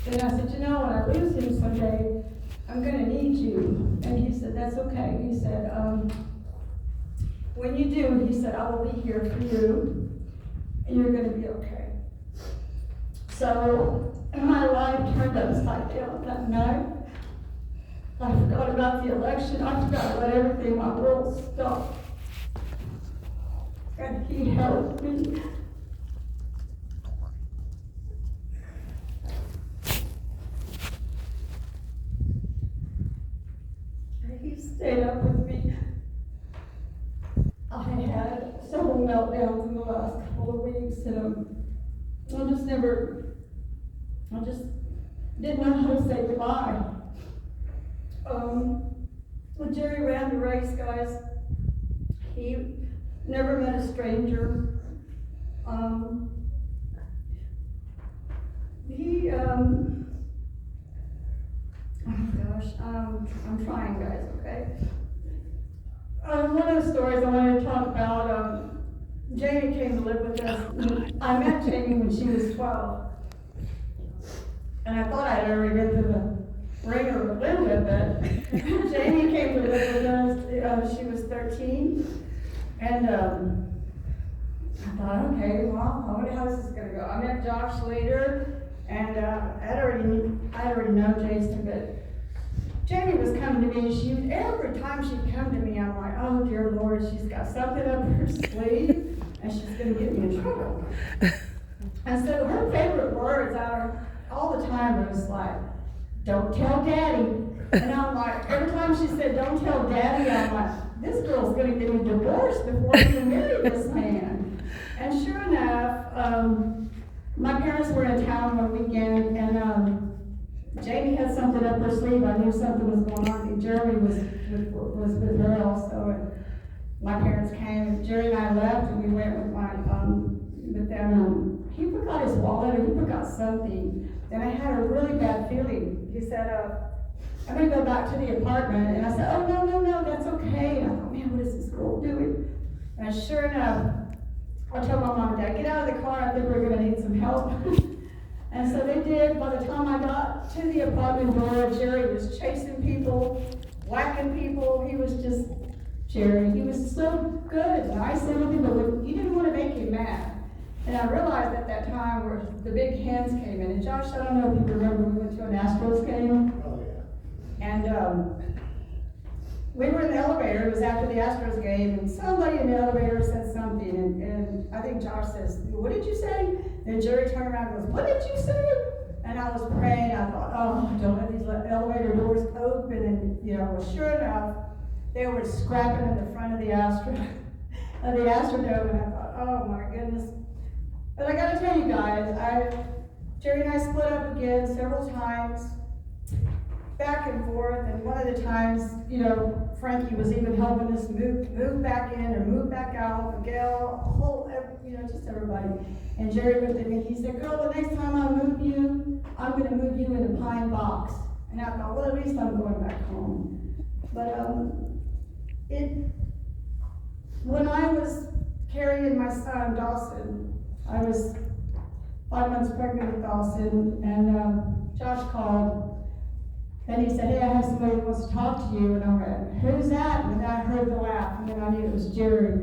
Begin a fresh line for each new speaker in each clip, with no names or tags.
And I said, when I lose him someday, I'm going to need you. And he said, that's okay. He said, when you do, he said, I will be here for you, and you're going to be okay. So my life turned upside down that night. I forgot about the election. I forgot about everything. My world stopped. And he helped me. He stayed up with me. I had several meltdowns in the last couple of weeks, and I just didn't know how to say goodbye. When Jerry ran the race, guys, he never met a stranger. I'm trying, guys, okay? One of the stories I wanted to talk about, Jamie came to live with us. I met Jamie when she was 12. And I thought I'd already been through the ringer of living with it. Jamie came to live with us, she was 13. And I thought, okay, well, I wonder how this is going to go. I met Josh later, and I'd already known Jason, but Jamie was coming to me. Every time she'd come to me, I'm like, oh dear Lord, she's got something up her sleeve, and she's going to get me in trouble. And so her favorite words all the time was like, don't tell Daddy. And I'm like, every time she said, don't tell Daddy, I'm like, this girl's going to get me divorced before I even marry this man. And sure enough, my parents were in town one weekend, and Jamie had something up her sleeve. I knew something was going on. Jeremy was with her also, and my parents came. Jerry and I left, and we went with them. He forgot his wallet, or he forgot something, and I had a really bad feeling. He said, I'm going to go back to the apartment. And I said, oh, no, that's okay. And I thought, man, what is this girl doing? And sure enough, I told my mom and dad, get out of the car. I think we're going to need some help. And so they did. By the time I got to the apartment door, Jerry was chasing people, whacking people. He was just Jerry. He was so good, nice and everything, but you didn't want to make him mad. And I realized at that time where the big hens came in. And Josh, I don't know if you remember, we went to an Astros game.
Oh, yeah.
And we were in the elevator. It was after the Astros game, and somebody in the elevator said something, and I think Josh says, what did you say? And Jerry turned around and goes, what did you say? And I was praying. I thought, oh, don't let these elevator doors open. And sure enough, they were scrapping in the front of the Astrodome. And I thought, oh my goodness. But I got to tell you guys, Jerry and I split up again several times, back and forth, and one of the times, Frankie was even helping us move back in or move back out, Miguel, just everybody. And Jerry looked at me, he said, girl, the next time I move you, I'm going to move you in a pine box. And I thought, well, at least I'm going back home. But when I was carrying my son, Dawson, I was 5 months pregnant with Dawson, and Josh called. And he said, hey, I have somebody who wants to talk to you. And I went, who's that? And then I heard the laugh, and then I knew it was Jerry.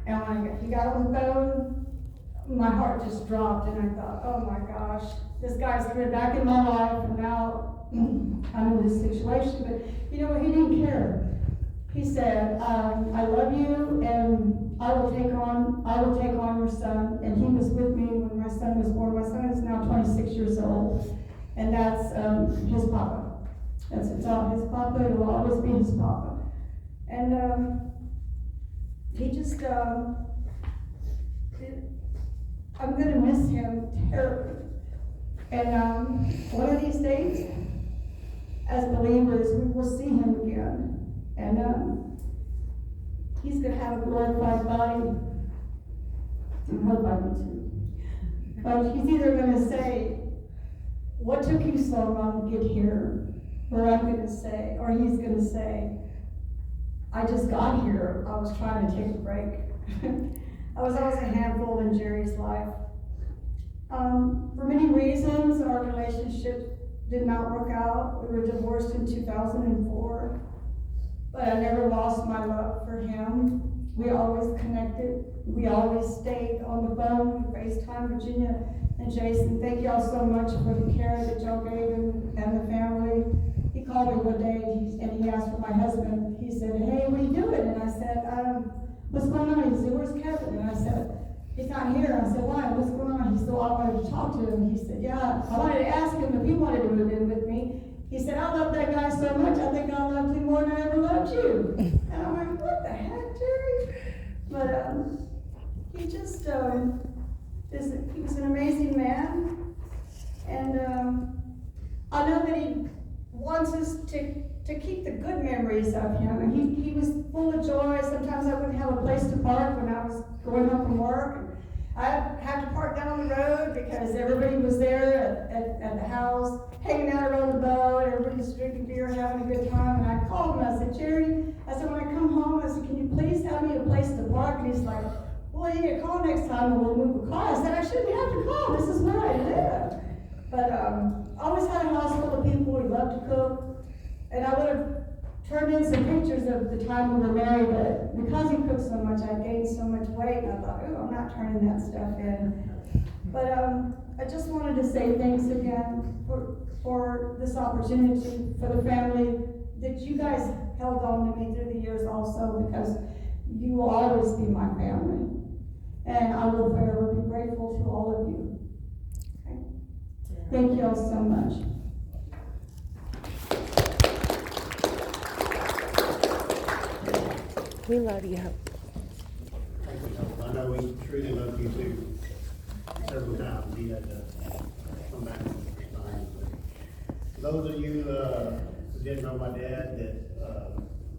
And when he got on the phone, my heart just dropped, and I thought, oh my gosh, this guy's coming back in my life, and now I'm in this situation. But you know what? He didn't care. He said, I love you, and I will take on your son. And he was with me when my son was born. My son is now 26 years old, and that's his papa. It's all his papa. It will always be his papa. And he just, I'm going to miss him terribly. And one of these days, as believers, we will see him again. And he's going to have a glorified body. I hope I do too. But he's either going to say, what took you so long to get here? Or I'm going to say, or he's going to say, I just got here. I was trying to take a break. I was always a handful in Jerry's life. For many reasons, our relationship did not work out. We were divorced in 2004, but I never lost my love for him. We always connected. We always stayed on the phone. We FaceTime. Virginia and Jason, thank y'all so much for the care that y'all gave him and the family. He called me one day and he asked for my husband. He said, "Hey, what are you doing?" And I said, "What's going on?" He said, "Where's Kevin?" And I said, "He's not here." I said, "Why? What's going on?" He said, "Well, I wanted to talk to him." He said, "Yeah, I wanted to ask him if he wanted to move in with me." He said, "I love that guy so much, I think I loved him more than I ever loved you." And I'm like, "What the heck, Jerry?" But he just, he was an amazing man. And I know that he wants us to keep the good memories of him. And he was full of joy. Sometimes I wouldn't have a place to park when I was going home from work. And I'd have to park down the road because everybody was there at the house, hanging out around the boat, everybody's drinking beer, having a good time. And I called him, I said, "Jerry," I said, "when I come home," I said, "can you please have me a place to park?" And he's like, "Well, you can call next time and we'll move a car." I said, "I shouldn't have to call, this is where I live." But always had a house full of people. He loved to cook. And I would have turned in some pictures of the time we were married, but because he cooked so much, I gained so much weight, and I thought, "Oh, I'm not turning that stuff in." But I just wanted to say thanks again for this opportunity, for the family that you guys held on to me through the years also, because you will always be my family. And I will forever be grateful to all of you. Okay? Thank you all so much.
We love you.
Thank you. I know we truly love you too. Several times he had to come back and sign. For those of you who didn't know my dad, that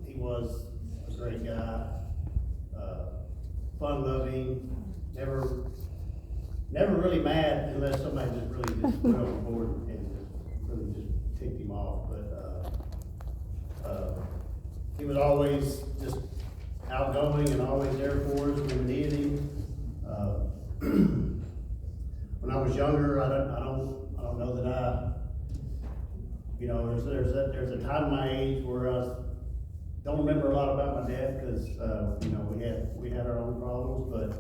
he was a great guy, fun-loving, never really mad unless somebody just really just went overboard and really just ticked him off. But he was always just outgoing and always there for us when we needed him. When I was younger, I don't know that there's a time in my age where I don't remember a lot about my dad because we had our own problems. But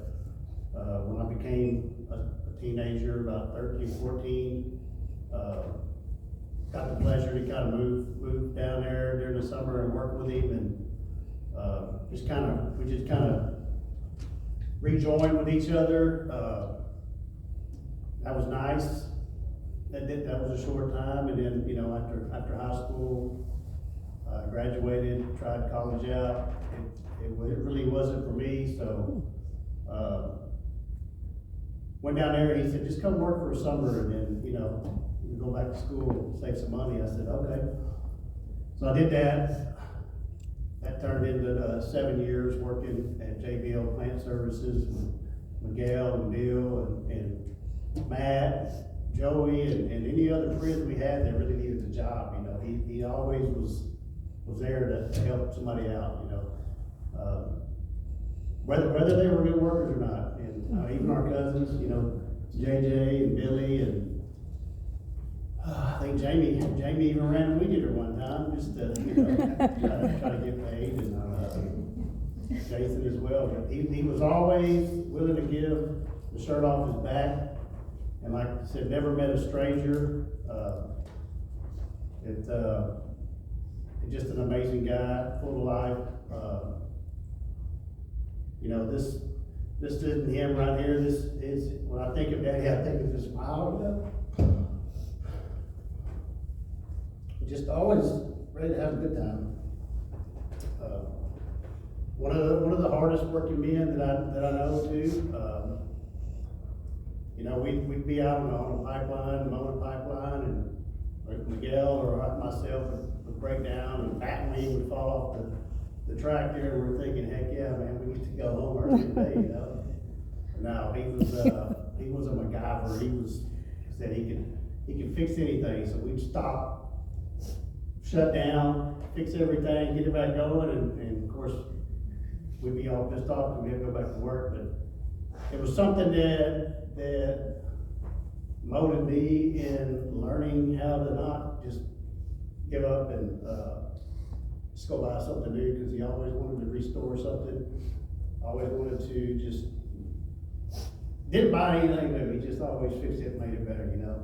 when I became a teenager, about 13, 14, got the pleasure to kind of move down there during the summer and work with him, and we just kind of rejoined with each other. That was nice. That was a short time, and then after high school, graduated, tried college out. It really wasn't for me, so went down there. He said, "Just come work for a summer, and then you can go back to school, save some money." I said, "Okay." So I did that. That turned into 7 years working at JBL Plant Services with Miguel and Bill and Matt, Joey, and any other friends we had that really needed a job. He always was there to help somebody out. Whether they were good workers or not, and even our cousins, JJ and Billy, and I think Jamie even ran a weed eater one time just to try to get paid, and Jason as well. But he was always willing to give the shirt off his back, and like I said, never met a stranger. Just an amazing guy, full of life. This isn't him right here. This is, when I think of Daddy, I think of his smile. Just always ready to have a good time. One of the hardest working men that I know too. We'd be out on a pipeline, mowing a pipeline, and Miguel or myself would break down, and Pat and me would fall off the tractor, and we're thinking, "Heck yeah, man, we get to go home early today." No, he was a MacGyver. He could fix anything. So we'd stop, shut down, fix everything, get it back going, and of course we'd be all pissed off because we had to go back to work. But it was something that molded me in learning how to not just give up and, just go buy something new, because he always wanted to restore something. Always wanted to just, didn't buy anything new, he just always fixed it, made it better, you know?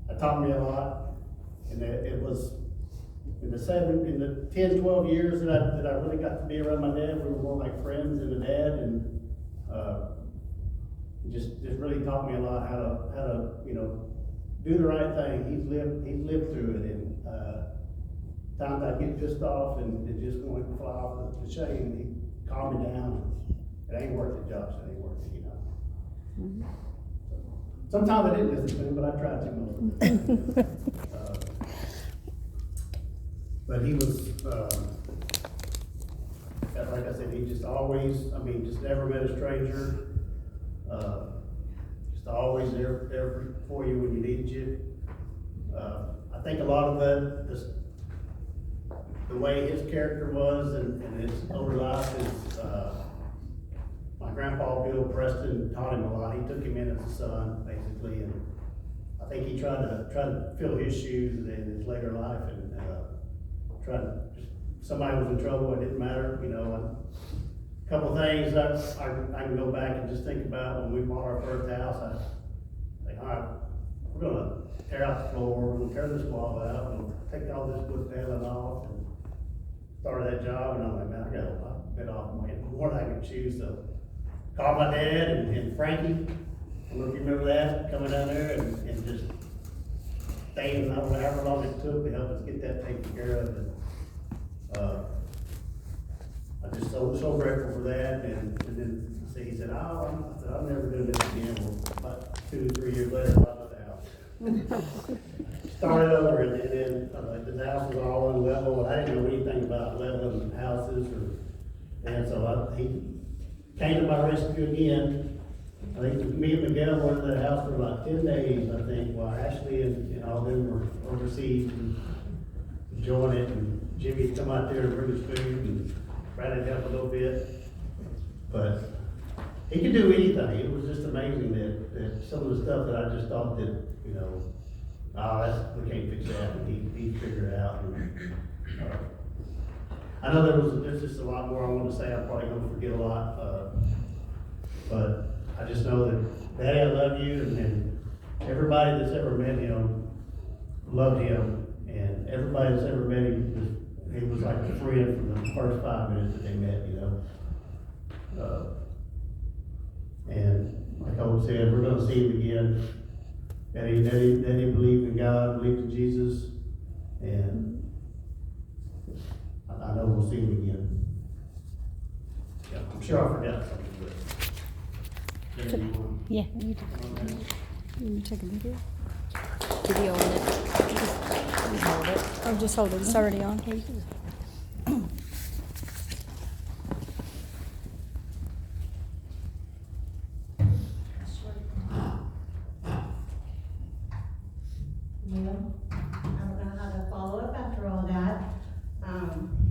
It taught me a lot, and it was, in the 10, 12 years that I really got to be around my dad, we were more like friends than a dad, and, just really taught me a lot how to, you know, do the right thing. He's lived through it, and, times I get pissed off and it just going to fly off the chain, he calmed me down. It ain't worth it, Josh, it ain't worth it, you know? Sometimes I didn't listen to him, but I tried to most of the time. But he was, like I said, he just always, just never met a stranger. Just always there for you when you needed you. I think a lot of the way his character was and his older life is, my grandpa Bill Preston taught him a lot. He took him in as a son, basically, and I think he tried to fill his shoes in his later life, and tried to, somebody was in trouble, it didn't matter, you know. A couple things I can go back and just think about when we bought our first house. I think, all right, we're gonna tear out the floor, we're gonna tear this wall out, and take all this wood paneling off, and started that job, and I'm like, man, I got a bit off my head, more than I can choose. So called my dad and Frankie, I don't know if you remember that, coming down there and just staying, I don't know however long it took to help us get that taken care of. And, I'm just so grateful for that, and then he said, I'm never doing this again. Well, about 2 to 3 years later, I bought the house. Started over, and then the house was all on level, and I didn't know anything about leveling houses, and so he came to my rescue again. I think me and Miguel went to that house for about 10 days, I think, while Ashley and all them were overseas and enjoying it, and Jimmy'd come out there and bring us food, and Brad help a little bit. But he could do anything. It was just amazing that some of the stuff that I just thought that, you know, we can't fix that, and he figured it out. And, I know there's just a lot more I want to say. I'm probably going to forget a lot, but I just know that, Daddy, I love you, and everybody that's ever met him loved him, and everybody that's ever met him, he was like a friend from the first 5 minutes that they met, you know. And like Hope said, we're going to see him again. Daddy believed in God, believed in Jesus, and I know we'll see him again. Yeah, I'm sure I forgot something, but.
Yeah, you do. You take a video. Video on it. Just hold it. Oh, just hold it. It's already on. Here you go.
Well, I don't know how to follow up after all that.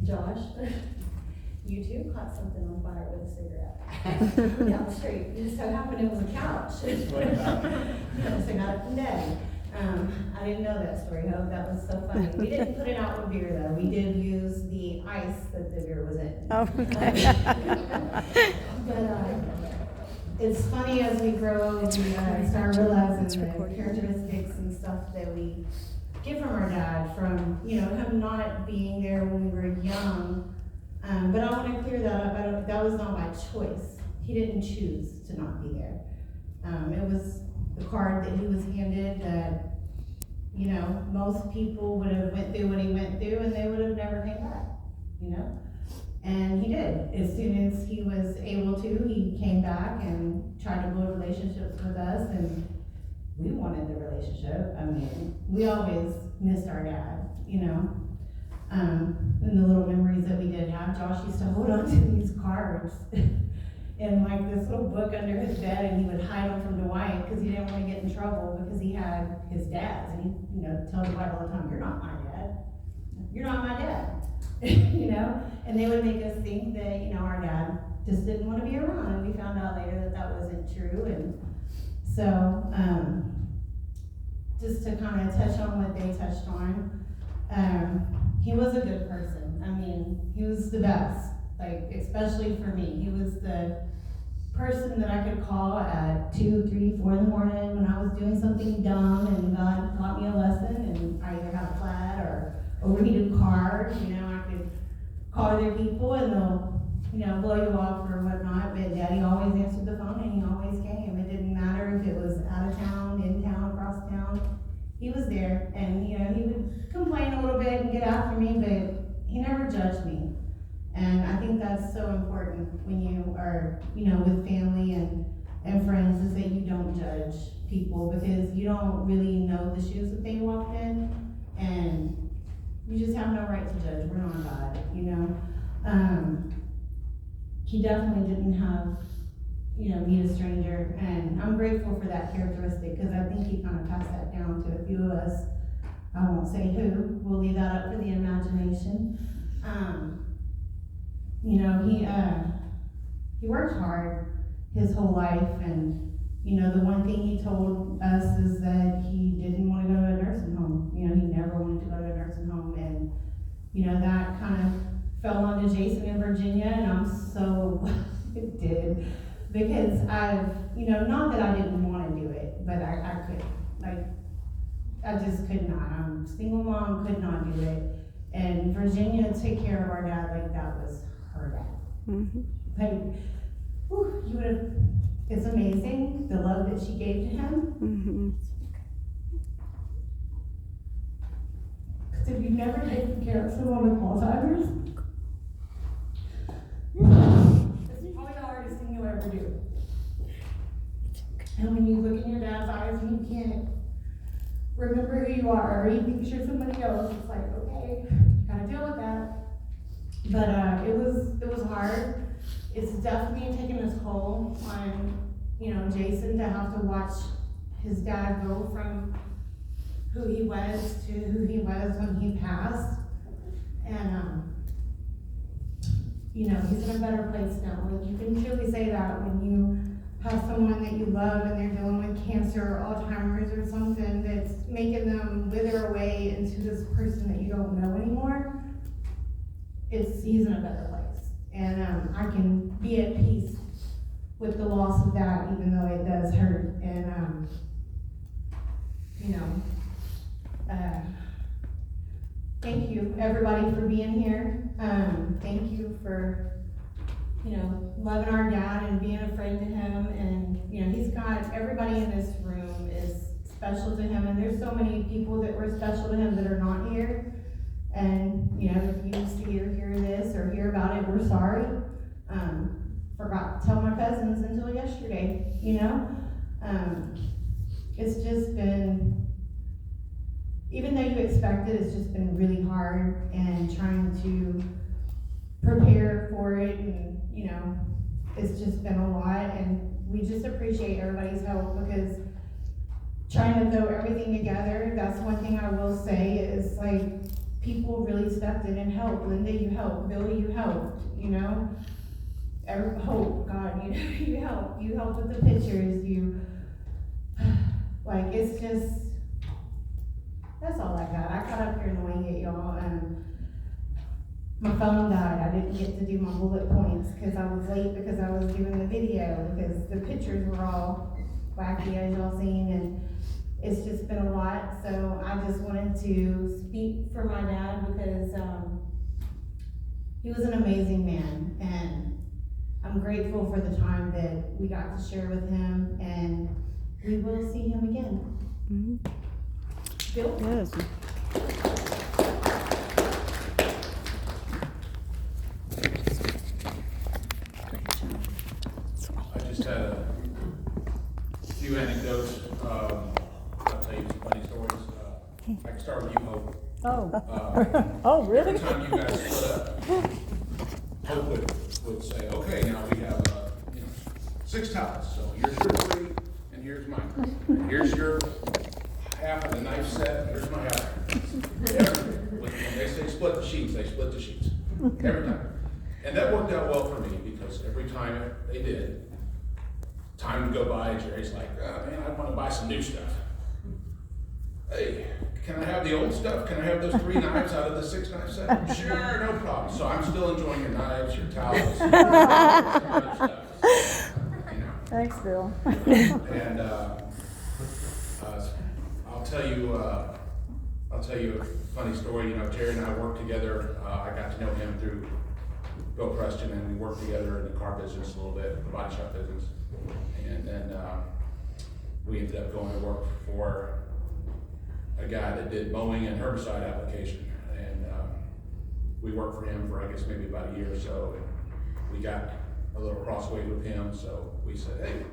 Josh, you too caught something on fire with a cigarette down the street. It just so happened it was a couch. So I got it from Daddy. I didn't know that story, Hope. That was so funny. We didn't put it out with beer though. We did use the ice that the beer was in.
Oh, okay.
But it's funny as we grow, we start realizing the characteristics and stuff that we get from our dad, from, you know, him not being there when we were young. But I want to clear that up. That was not by choice. He didn't choose to not be there. It was the card that he was handed that, you know, most people would have went through what he went through and they would have never came back, you know? And he did. As soon as he was able to, he came back and tried to build relationships with us, and we wanted the relationship. I mean, we always missed our dad, you know? And the little memories that we did have, Josh used to hold on to these cards in like this little book under his bed, and he would hide them from Dwight because he didn't want to get in trouble because he had his dad's, and he, you know, tells Dwight all the time, "You're not my dad. You're not my dad." You know, and they would make us think that, you know, our dad just didn't want to be around, and we found out later that that wasn't true. And So, just to kind of touch on what they touched on, he was a good person. I mean, he was the best, like, especially for me. He was the person that I could call at 2, 3, 4 in the morning when I was doing something dumb and God taught me a lesson and I either had a flat or overheated car. You know, I could call other people and they'll, you know, blow you off or whatnot, but Daddy always answered the phone and he always came. It didn't matter if it was out of town, in town, across town. He was there, and, you know, he would complain a little bit and get after me, but he never judged me. And I think that's so important when you are, you know, with family and friends, is that you don't judge people, because you don't really know the shoes that they walked in, and you just have no right to judge. We're not God, you know. He definitely didn't have, you know, meet a stranger, and I'm grateful for that characteristic, because I think he kind of passed that down to a few of us. I won't say who, we'll leave that up for the imagination. You know, he worked hard his whole life, and, you know, the one thing he told us is that he didn't want to go to a nursing home. You know, he never wanted to go to a nursing home, and, you know, that kind of fell onto Jason in Virginia, and I'm so glad it did. Because I've, you know, not that I didn't want to do it, but I could, like, I just could not. I'm a single mom, could not do it. And Virginia took care of our dad like that was her dad.
Mm-hmm.
Like, whew, you would have, it's amazing, the love that she gave to him.
Mm-hmm.
Because if you've never taken care of someone with Alzheimer's, it's probably the hardest thing you'll ever do. And when you look in your dad's eyes and you can't remember who you are, or you think you're somebody else, it's like, okay, gotta deal with that. But it was hard. It's definitely taken its toll on, you know, Jason, to have to watch his dad go from who he was to who he was when he passed. And you know, he's in a better place now. Like, you can truly say that when you have someone that you love and they're dealing with cancer or Alzheimer's or something that's making them wither away into this person that you don't know anymore. He's in a better place. And I can be at peace with the loss of that, even though it does hurt. And you know, thank you everybody for being here. Thank you for, you know, loving our dad and being a friend to him. And, you know, he's got, everybody in this room is special to him. And there's so many people that were special to him that are not here. And, you know, if you see or hear this or hear about it, we're sorry. Forgot to tell my cousins until yesterday, you know. It's just been, even though you expect it, it's just been really hard, and trying to prepare for it, and, you know, it's just been a lot. And we just appreciate everybody's help, because trying to throw everything together, that's one thing I will say, is like, people really stepped in and helped. Linda, you helped. Billy, you helped, you know. Hope, God, you know, you helped with the pictures, like, it's just, that's all I got. I got up here annoying it, y'all, and my phone died. I didn't get to do my bullet points because I was late, because I was doing the video, because the pictures were all wacky, as y'all seen, and it's just been a lot. So I just wanted to speak for my dad, because he was an amazing man, and I'm grateful for the time that we got to share with him, and we will see him again.
Mm-hmm.
Bill?
Yes.
I just had a few anecdotes. I'll tell you some funny stories. I can start with you, Hope.
Oh. Oh, really?
Every time you guys split up, Hope would say, okay, now we have, 6 towels. So here's your 3, and here's mine. And here's your half of the knife set, here's my half. When they say split the sheets, they split the sheets. Every time. And that worked out well for me, because every time they did, time would go by, and Jerry's like, oh, man, I want to buy some new stuff. Hey, can I have the old stuff? Can I have those 3 knives out of the 6 knife set? Sure, no problem. So I'm still enjoying your knives, your towels, some other stuff. You know.
Thanks, Bill.
And I'll tell you a funny story. You know, Jerry and I worked together. I got to know him through Bill Preston, and we worked together in the car business a little bit, the body shop business. And then we ended up going to work for a guy that did mowing and herbicide application. And we worked for him for, I guess, maybe about a year or so. And we got a little crossways with him, so we said, hey,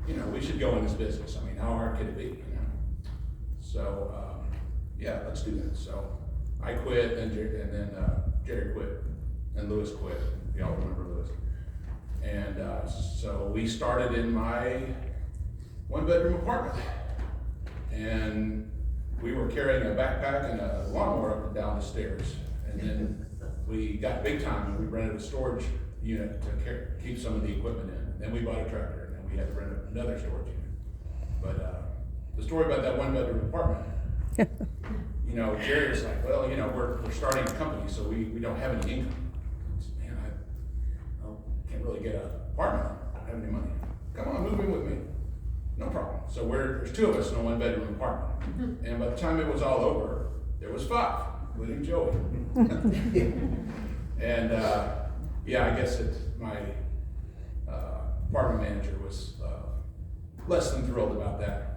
you know, we should go in this business. I mean, how hard could it be, you know? So, yeah, let's do that. So I quit, and then Jerry quit, and Lewis quit. Y'all remember Lewis. And so we started in my 1-bedroom apartment. And we were carrying a backpack and a lawnmower up and down the stairs. And then we got big time, and we rented a storage unit to keep some of the equipment in. Then we bought a tractor, and then we had to rent another storage unit. But the story about that 1-bedroom apartment, you know, Jerry was like, well, you know, we're starting a company, so we don't have any income. I said, man, I can't really get an apartment. I don't have any money. Come on, move in with me. No problem. So there's 2 of us in a 1-bedroom apartment. And by the time it was all over, there was 5, including Joey. And yeah, I guess my apartment manager was less than thrilled about that.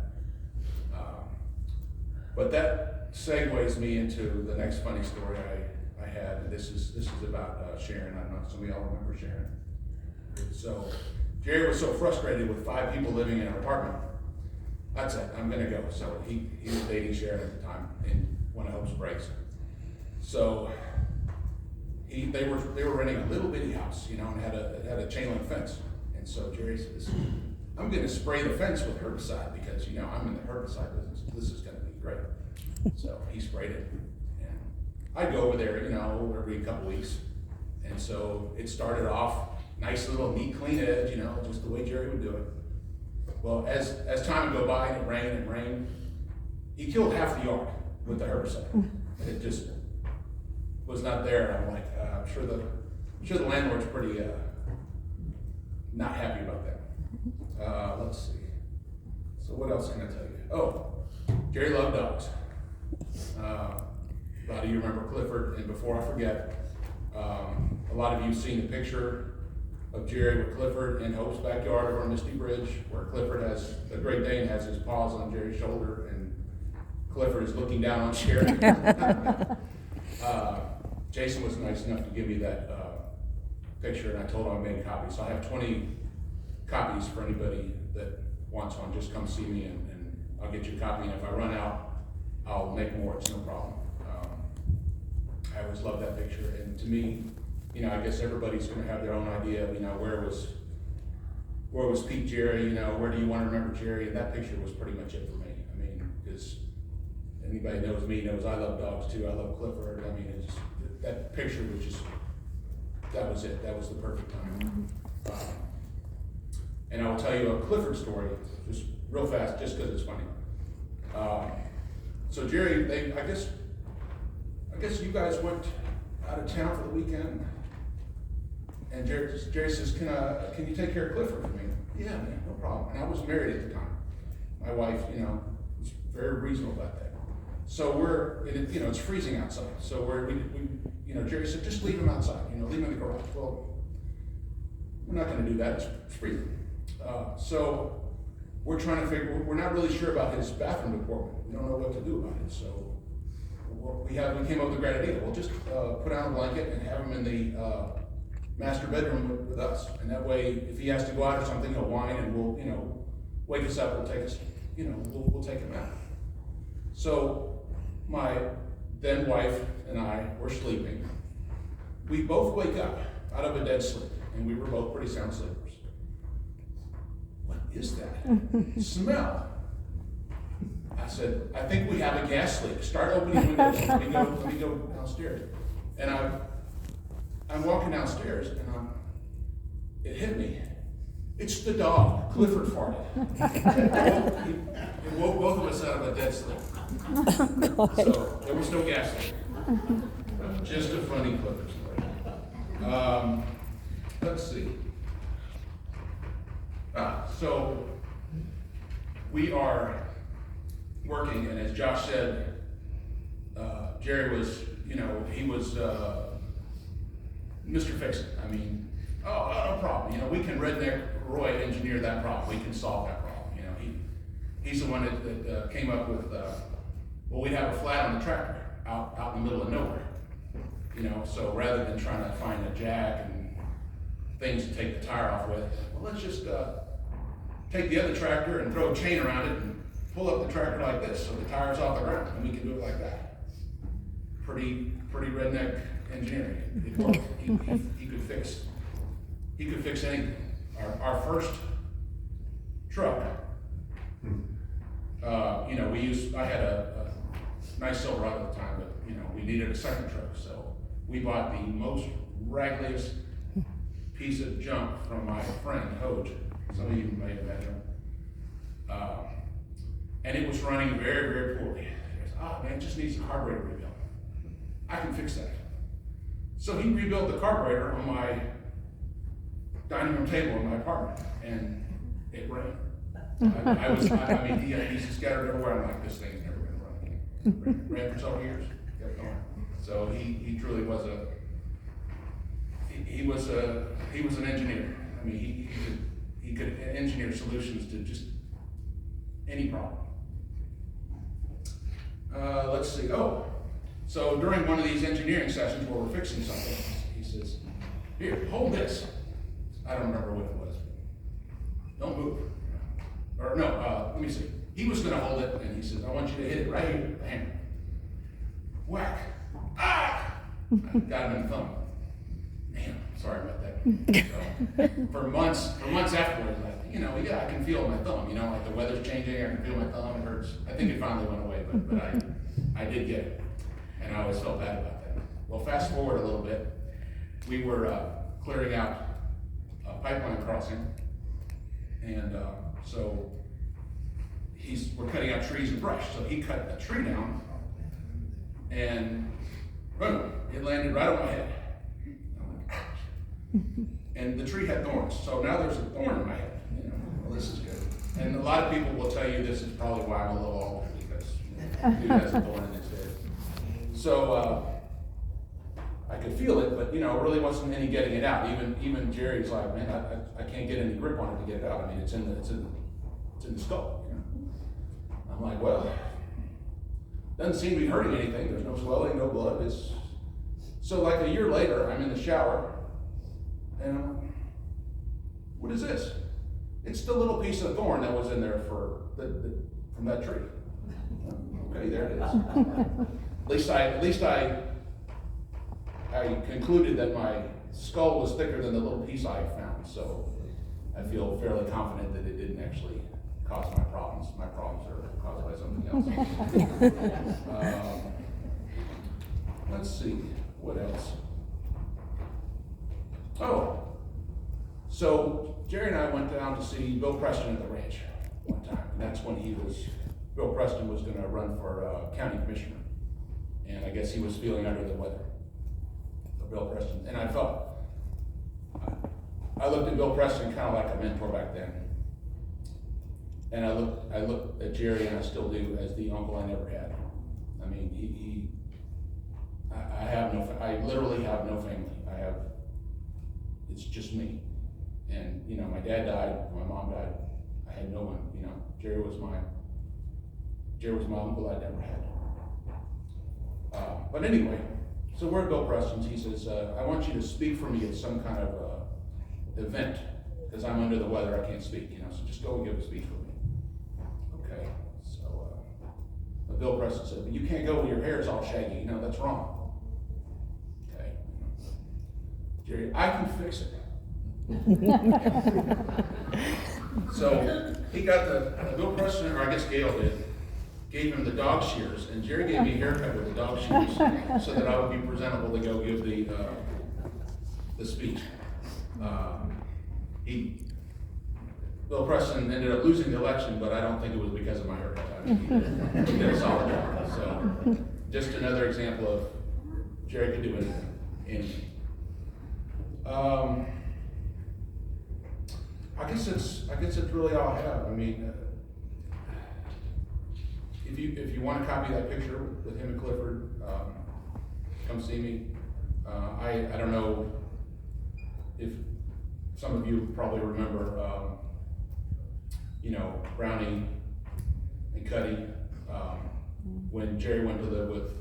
But that segues me into the next funny story I had. And this is about Sharon. I don't know if some of y'all remember Sharon. So Jerry was so frustrated with 5 people living in an apartment. That's it, I'm gonna go. So he was dating Sharon at the time in one of Hope's Breaks. So they were renting a little bitty house, you know, and had a chain link fence. And so Jerry says, I'm gonna spray the fence with herbicide because, you know, I'm in the herbicide business. This is gonna be great. So he sprayed it. And I'd go over there, you know, every couple weeks. And so it started off nice little neat clean edge, you know, just the way Jerry would do it. Well, as time would go by and it rained, he killed half the yard with the herbicide. It just was not there. I'm like, I'm sure the landlord's pretty not happy about that. Let's see. So what else can I tell you? Oh, Jerry loved dogs. A lot of you remember Clifford, and before I forget, a lot of you have seen the picture of Jerry with Clifford in Hope's backyard over on Misty Bridge, where Clifford the Great Dane has his paws on Jerry's shoulder, and Clifford is looking down on Sharon. Jason was nice enough to give me that picture, and I told him I made copies. So I have 20 copies for anybody that wants one. Just come see me, and I'll get you a copy. And if I run out, I'll make more. It's no problem. I always love that picture, and to me, you know, I guess everybody's going to have their own idea of, you know, where was peak Jerry, you know, where do you want to remember Jerry? And that picture was pretty much it for me. I mean, because anybody knows me knows I love dogs too. I love Clifford. I mean, that picture was just, that was it. That was the perfect time. And I will tell you a Clifford story, just real fast, just because it's funny. So Jerry, I guess you guys went out of town for the weekend. And Jerry says, can you take care of Clifford for me? Yeah, man, no problem. And I was married at the time. My wife, you know, was very reasonable about that. So you know, it's freezing outside. So you know, Jerry said, just leave him outside, you know, leave him in the garage. Well, we're not gonna do that, it's freezing. So we're trying to we're not really sure about his bathroom equipment. We don't know what to do about it. So we came up with a great idea. We'll just put out a blanket and have him in the master bedroom with us, and that way, if he has to go out or something, he'll whine, and we'll, you know, wake us up. We'll take us, you know, we'll take him out. So my then wife and I were sleeping. We both wake up out of a dead sleep, and we were both pretty sound sleepers. What is that smell? I said, I think we have a gas leak. Start opening windows. Let me go downstairs. And I'm walking downstairs, and it hit me. It's the dog. Clifford farted. It woke both of us out of a dead sleep. So there was no gas leak. Just a funny Clifford story. Let's see. So we are working, and as Josh said, Jerry was, he was Mr. Fix-It. I mean, no problem. We can redneck Roy engineer that problem. We can solve that problem. He's the one that came up with, we'd have a flat on the tractor out in the middle of nowhere. So rather than trying to find a jack and things to take the tire off with, let's just take the other tractor and throw a chain around it and pull up the tractor like this so the tire's off the ground, and we can do it like that. Pretty redneck engineering. It worked. He could fix anything. Our first truck, I had a nice Silverado at the time, but we needed a second truck, so we bought the most raggliest piece of junk from my friend Hoge. Some of you may have met him. And it was running very, very poorly. Man, it just needs a carburetor rebuilt. I can fix that. So he rebuilt the carburetor on my dining room table in my apartment, and it ran. He's scattered everywhere. I'm like, this thing's never gonna run again. Ran for several years, kept going. So he truly was he was an engineer. I mean, he could engineer solutions to just any problem. Let's see. So during one of these engineering sessions where we're fixing something, he says, "Here, hold this." I don't remember what it was. Don't move. Or no, let me see. He was going to hold it, and he says, "I want you to hit it right here with the hammer." Whack. Ah! I got him in the thumb. Man, sorry about that. So, for months afterwards, I can feel my thumb. Like the weather's changing, I can feel my thumb. It hurts. I think it finally went away, but I did get it, and I always felt bad about that. Well, fast forward a little bit. We were clearing out a pipeline crossing, and so we're cutting out trees and brush. So he cut a tree down, and boom, it landed right on my head. And the tree had thorns, so now there's a thorn in my head. Well, this is good. And a lot of people will tell you this is probably why I'm a little older, because dude has a thorn in his head. So I could feel it, but it really wasn't any getting it out. Even Jerry's like, man, I can't get any grip on it to get it out. I mean, it's in the skull. I'm like, well, doesn't seem to be hurting anything. There's no swelling, no blood. So like a year later, I'm in the shower, and I'm like, what is this? It's the little piece of thorn that was in there from that tree. Okay, there it is. At least I concluded that my skull was thicker than the little piece I found, so I feel fairly confident that it didn't actually cause my problems. My problems are caused by something else. Let's see, what else? So Jerry and I went down to see Bill Preston at the ranch one time, and that's when Bill Preston was gonna run for county commissioner, and I guess he was feeling under the weather. Bill Preston, and I looked at Bill Preston kind of like a mentor back then, and I looked at Jerry, and I still do, as the uncle I never had. I mean, I literally have no family. It's just me, and my dad died, my mom died, I had no one. Jerry was my uncle I never had. But anyway. So we're at Bill Preston's. He says, I want you to speak for me at some kind of event, because I'm under the weather, I can't speak, so just go and give a speech for me. Okay, so Bill Preston said, but you can't go when your hair is all shaggy, that's wrong. Okay, Jerry, I can fix it. So he got Bill Preston, or I guess Gail did, gave him the dog shears, and Jerry gave me a haircut with the dog shears so that I would be presentable to go give the speech. Bill Preston ended up losing the election, but I don't think it was because of my haircut. I mean, he did a solid job. So, just another example of Jerry could do anything. I guess it's really all I have. I mean, if you want to copy that picture with him and Clifford, come see me. I don't know if some of you probably remember, Brownie and Cuddy, when Jerry went to live with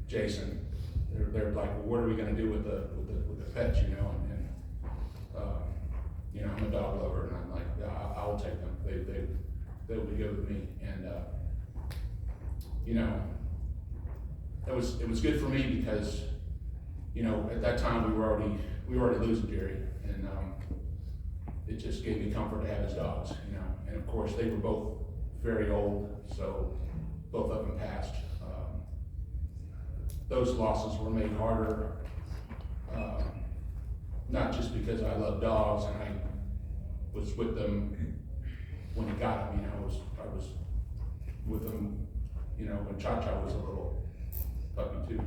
Jason, they're like, well, what are we gonna do with the pets, and I'm a dog lover, and I'm like, I will take them. They'll be good with me, and it was good for me because, at that time we were already losing Jerry, and it just gave me comfort to have his dogs, and of course they were both very old, so both of them passed. Those losses were made harder, not just because I love dogs and I was with them when he got them, I was with them, when Cha-Cha was a little puppy too,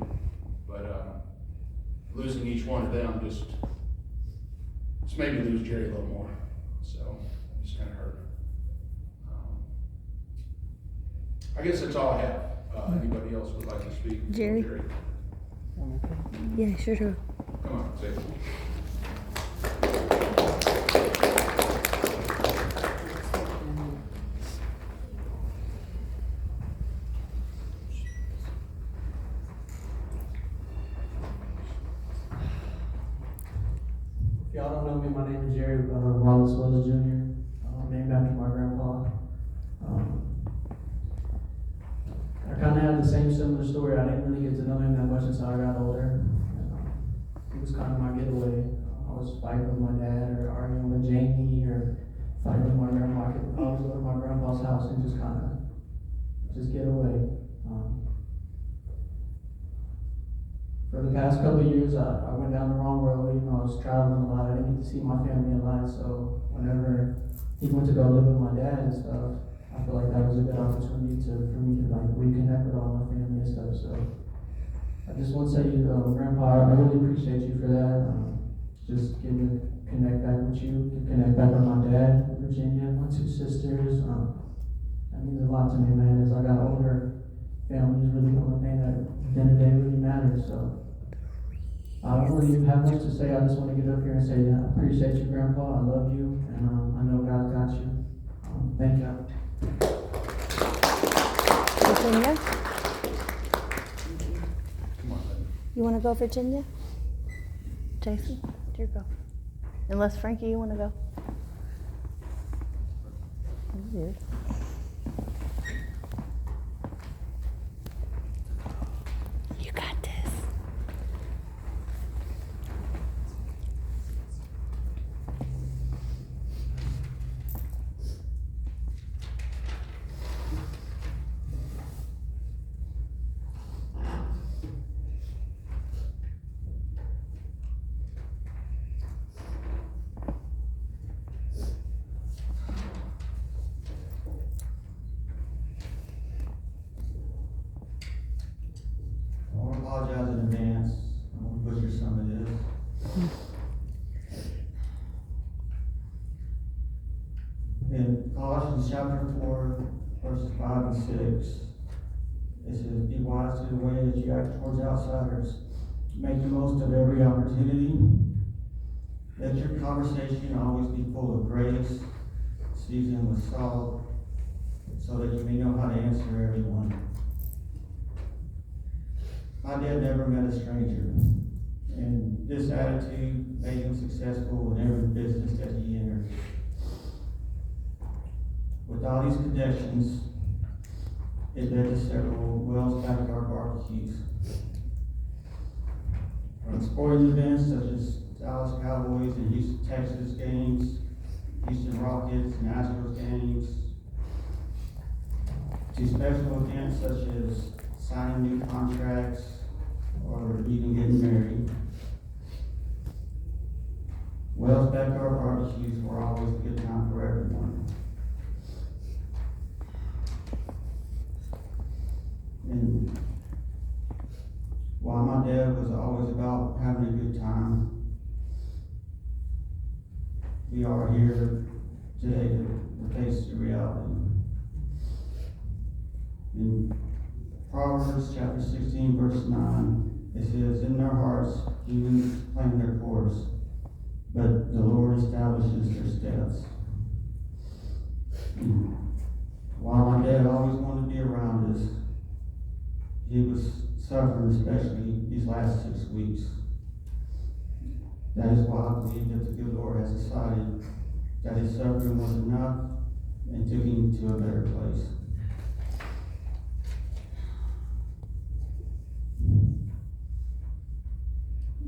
but losing each one of them just made me lose Jerry a little more, so it just kind of hurt. I guess that's all I have. Anybody else would like to speak?
Jerry? Yeah, sure.
Come on, say it.
If y'all don't know me, my name is Jerry Wallace Wells Jr., named after my grandpa. I kind of had the same similar story. I didn't really get to know him that much until I got older. He was kind of my getaway. I was fighting with my dad or arguing with Jamie or fighting with my grandma. I could always go to my grandpa's house and just get away. For the past couple of years, I went down the wrong road. I was traveling a lot. I didn't get to see my family a lot. So whenever he went to go live with my dad and stuff, I feel like that was a good opportunity for me to reconnect with all my family and stuff. So I just want to say, Grandpa, I really appreciate you for that. Just getting to connect back with you, connect back with my dad, Virginia, my two sisters. That means a lot to me, man. As I got older, family is really the only thing that at the end of the day really matters. So I don't really have much to say. I just want to get up here and say that I appreciate you, Grandpa. I love you, and I know God got you. Thank you.
Virginia?
Come on, baby.
You want to go, Virginia? Jason? Here you go. Unless Frankie, you want to go? Weird. You got this.
I want to apologize in advance. I'm going to butcher some of this. In Colossians chapter 4, verses 5 and 6, it says, "Be wise to the way that you act towards outsiders. Make the most of every opportunity. Let your conversation always be full of grace, seasoned with salt, so that you may know how to answer everyone." My dad never met a stranger, and this attitude made him successful in every business that he entered. With all these connections, it led to several Wells backyard barbecues. From sporting events such as Dallas Cowboys and Houston Texas games, Houston Rockets and Astros games, to special events such as signing new contracts or even getting married. Wells backyard barbecues were always a good time for everyone. And while my dad was always about having a good time, we are here today to face the reality. In Proverbs chapter 16, verse 9, it says, "In their hearts humans plan their course, but the Lord establishes their steps." While my dad always wanted to be around us, he was suffering, especially these last 6 weeks. That is why I believe that the good Lord has decided that his suffering was enough and took him to a better place.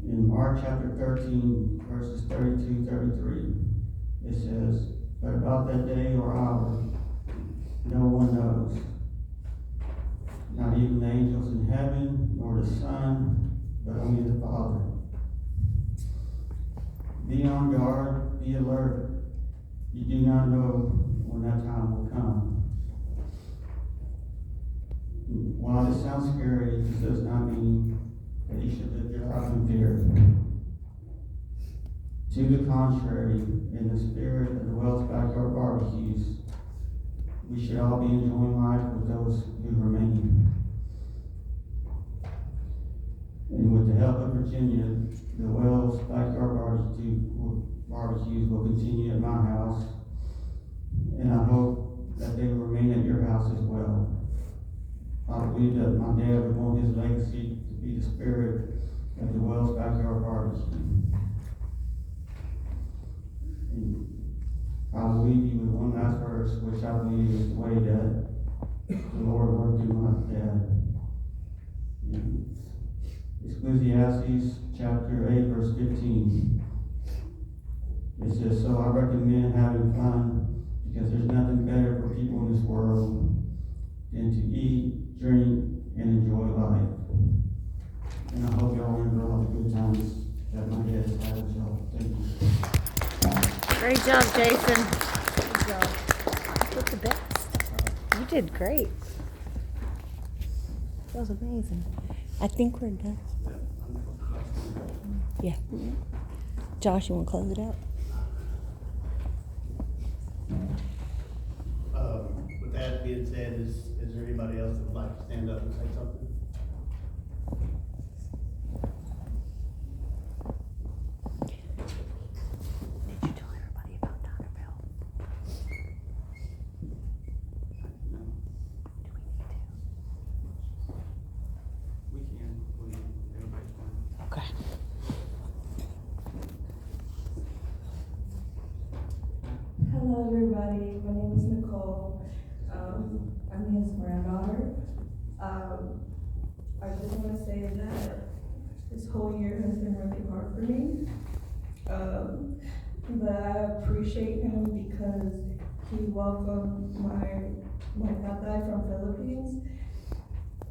In Mark chapter 13, verses 32-33, it says, "But about that day or hour, no one knows, not even the angels in heaven, nor the Son, but only the Father. Be on guard, be alert. You do not know when that time will come." While it sounds scary, it does not mean that you should live your life in fear. To the contrary, in the spirit of the Wells Backyard Barbecues, we should all be enjoying life with those who remain. And with the help of Virginia, the Wells Backyard Barbecues will continue at my house, and I hope that they will remain at your house as well. I believe that my dad would want his legacy to be the spirit of the Wells Backyard Barbecue. And I will leave you with one last verse, which I believe is the way that the Lord worked through my dad. In Ecclesiastes chapter 8, verse 15. It says, "So I recommend having fun, because there's nothing better for people in this world than to eat, drink, and enjoy life." And I hope y'all remember all the good times that my dad has had with y'all. Thank you.
Great job, Jason. Good job. You did the best. You did great. That was amazing. I think we're done. Yeah. Josh, you want to close it out?
With that being said, is there anybody else that would like to stand up and say something?
Did you tell everybody about Dr. Bell?
No.
Do we need to?
We can, everybody's fine.
Okay.
Hello, everybody. My name is Nicole. I'm his granddaughter. I just want to say that this whole year has been really hard for me. But I appreciate him because he welcomed my tata from Philippines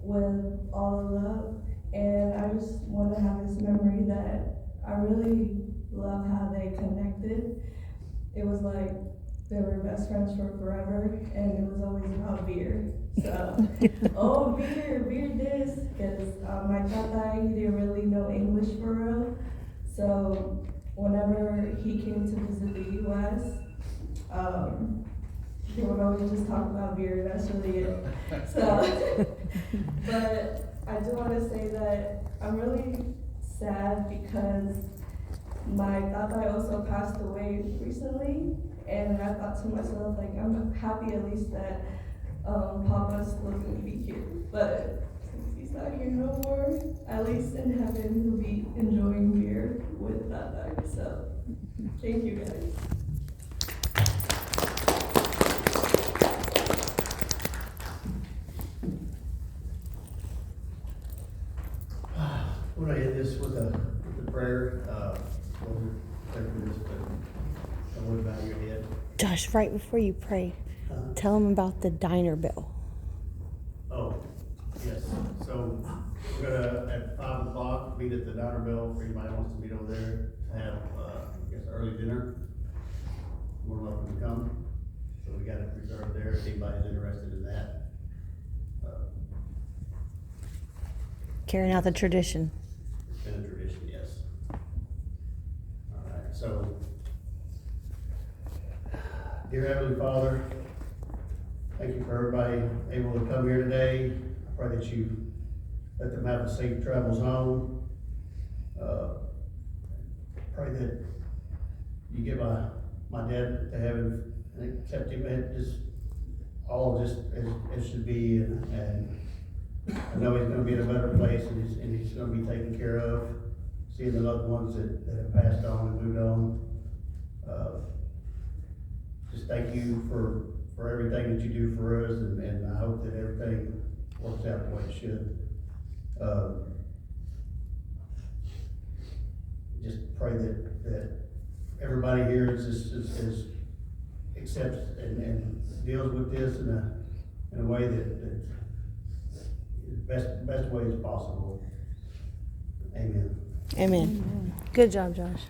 with all the love. And I just want to have this memory that I really love how they connected. It was like they were best friends for forever, and it was always about beer. So, oh, beer this, because my tata, he didn't really know English for real. So, whenever he came to visit the U.S., he would always just talk about beer. That's really it. So, but I do want to say that I'm really sad because my tata also passed away recently, and I thought to myself, like, I'm happy at least that Papa's still gonna be here. But since he's not here no more, at least in heaven he'll be enjoying beer with tata. So, thank you guys.
We're gonna end this with a prayer. We'll pray for this, but don't worry about your head.
Josh, right before you pray, tell them about the diner bell.
Oh, yes, so we're gonna, at 5 o'clock, meet at the Diner Bell, for anybody who wants to meet over there, to have, guess, early dinner. More than welcome to come. So we got it reserved there if anybody's interested in that.
Carrying out the tradition.
It's been a tradition, yes. All right, so, dear Heavenly Father, thank you for everybody able to come here today. I pray that you let them have a safe travels home. Pray that you get my dad to heaven and accept him at just all just as it should be, and I know he's gonna be in a better place, and he's gonna be taken care of, seeing the loved ones that have passed on and moved on. Just thank you for everything that you do for us, and I hope that everything works out the way it should. Just pray that everybody here is accepts and deals with this in a way that best way as possible. Amen.
Amen. Good job, Josh.